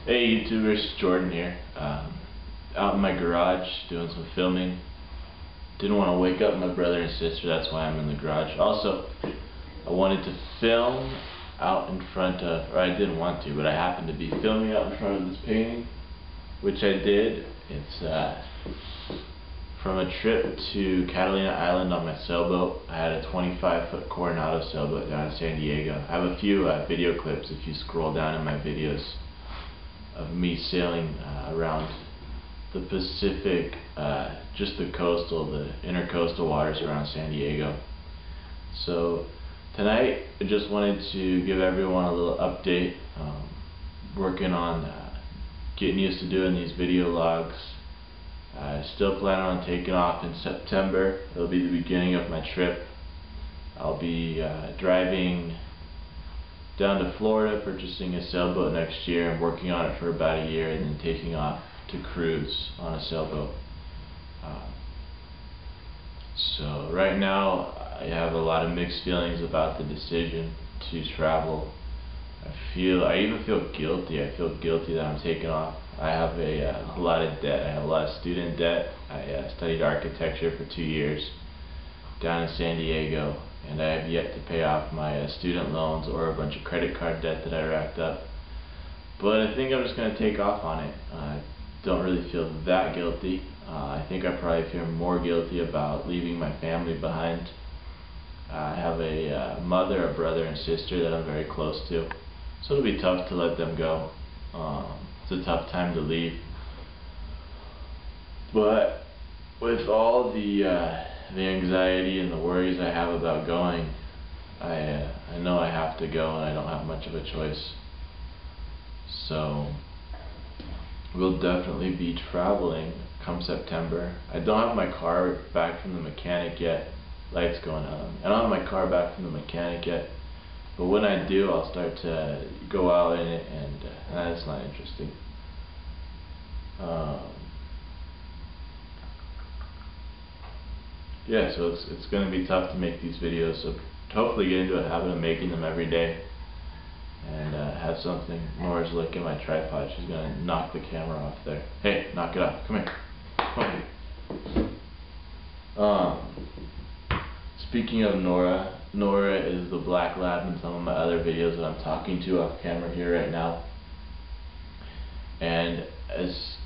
Hey YouTubers, Jordan here. Out in my garage doing some filming. Didn't want to wake up my brother and sister, that's why I'm in the garage. Also, I wanted to film out in front of, or I didn't want to, but I happened to be filming out in front of this painting, which I did. It's from a trip to Catalina Island on my sailboat. I had a 25-foot Coronado sailboat down in San Diego. I have a few video clips if you scroll down in my videos of me sailing around the Pacific, just the intercoastal waters around San Diego. So tonight I just wanted to give everyone a little update. Working on getting used to doing these video logs. I still plan on taking off in September. It'll be the beginning of my trip. I'll be driving down to Florida, purchasing a sailboat next year and working on it for about a year, and then taking off to cruise on a sailboat. So right now I have a lot of mixed feelings about the decision to travel. I even feel guilty. I feel guilty that I'm taking off. I have a lot of debt. I have a lot of student debt. I studied architecture for 2 years down in San Diego, and I have yet to pay off my student loans or a bunch of credit card debt that I racked up. But I think I'm just going to take off on it. I don't really feel that guilty. I think I probably feel more guilty about leaving my family behind. I have a mother, a brother, and sister that I'm very close to, so it'll be tough to let them go. It's a tough time to leave. But with all the anxiety and the worries I have about going, I know I have to go, and I don't have much of a choice. So we'll definitely be traveling come September. I don't have my car back from the mechanic yet. Lights going on. I don't have my car back from the mechanic yet, but when I do, I'll start to go out in it, and that's not interesting. Yeah, so it's going to be tough to make these videos, so hopefully get into a habit of making them every day, and have something. Nora's licking my tripod. She's going to knock the camera off there. Hey, knock it off. Come here. Come here. Speaking of Nora, Nora is the black lab in some of my other videos that I'm talking to off camera here right now. And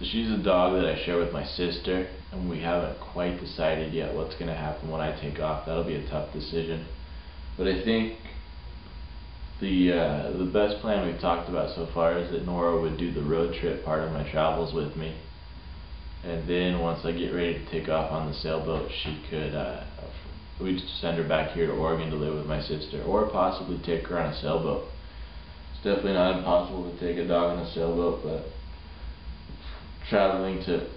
she's a dog that I share with my sister, and we haven't quite decided yet what's going to happen when I take off. That'll be a tough decision. But I think the best plan we've talked about so far is that Nora would do the road trip part of my travels with me. And then once I get ready to take off on the sailboat, we'd send her back here to Oregon to live with my sister, or possibly take her on a sailboat. It's definitely not impossible to take a dog on a sailboat, but traveling to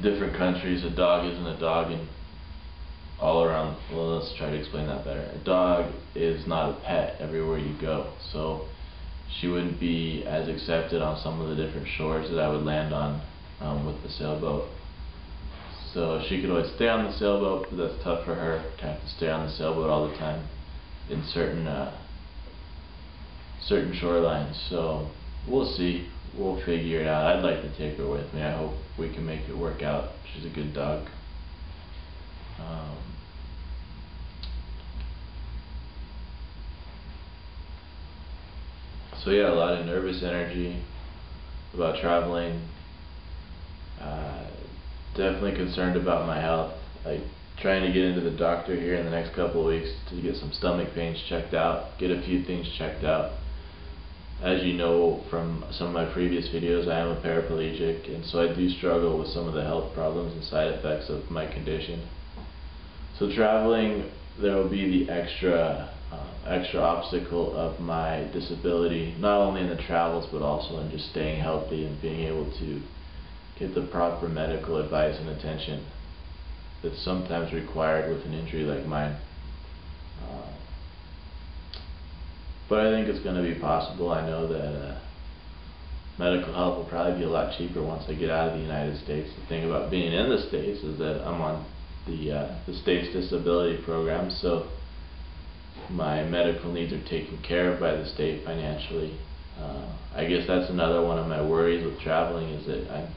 different countries, a dog isn't a dog, and all around, well, let's try to explain that better. A dog is not a pet everywhere you go, so she wouldn't be as accepted on some of the different shores that I would land on with the sailboat. So she could always stay on the sailboat, but that's tough for her to have to stay on the sailboat all the time in certain shorelines. So we'll see. We'll figure it out. I'd like to take her with me. I hope we can make it work out. She's a good dog. So yeah, a lot of nervous energy about traveling. Definitely concerned about my health. Trying to get into the doctor here in the next couple of weeks to get some stomach pains checked out, get a few things checked out. As you know from some of my previous videos, I am a paraplegic, and so I do struggle with some of the health problems and side effects of my condition. So traveling, there will be the extra obstacle of my disability, not only in the travels but also in just staying healthy and being able to get the proper medical advice and attention that's sometimes required with an injury like mine. But I think it's going to be possible. I know that medical help will probably be a lot cheaper once I get out of the United States. The thing about being in the States is that I'm on the state's disability program, so my medical needs are taken care of by the state financially. I guess that's another one of my worries with traveling, is that I'm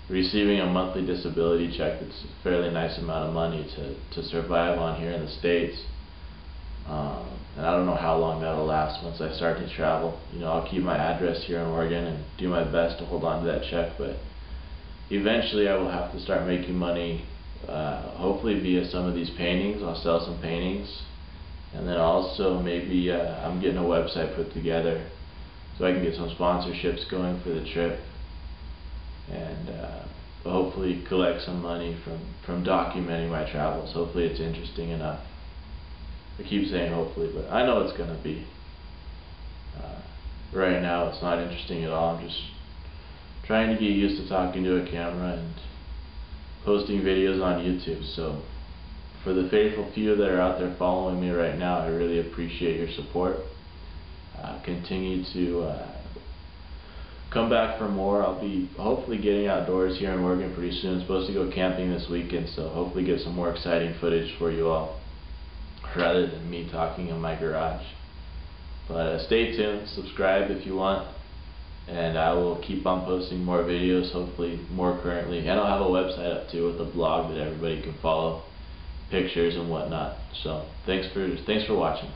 receiving a monthly disability check. It's a fairly nice amount of money to survive on here in the States. And I don't know how long that'll last once I start to travel. You know, I'll keep my address here in Oregon and do my best to hold on to that check, but eventually I will have to start making money, hopefully via some of these paintings. I'll sell some paintings, and then also maybe I'm getting a website put together so I can get some sponsorships going for the trip, and hopefully collect some money from documenting my travels. Hopefully it's interesting enough. I keep saying hopefully, but I know it's going to be. Right now it's not interesting at all. I'm just trying to get used to talking to a camera and posting videos on YouTube. So for the faithful few that are out there following me right now, I really appreciate your support. Continue to come back for more. I'll be hopefully getting outdoors here in Oregon pretty soon. I'm supposed to go camping this weekend, so hopefully get some more exciting footage for you all, rather than me talking in my garage. But stay tuned, subscribe if you want, and I will keep on posting more videos, hopefully more currently. And I'll have a website up too with a blog that everybody can follow, pictures and whatnot. So thanks for watching.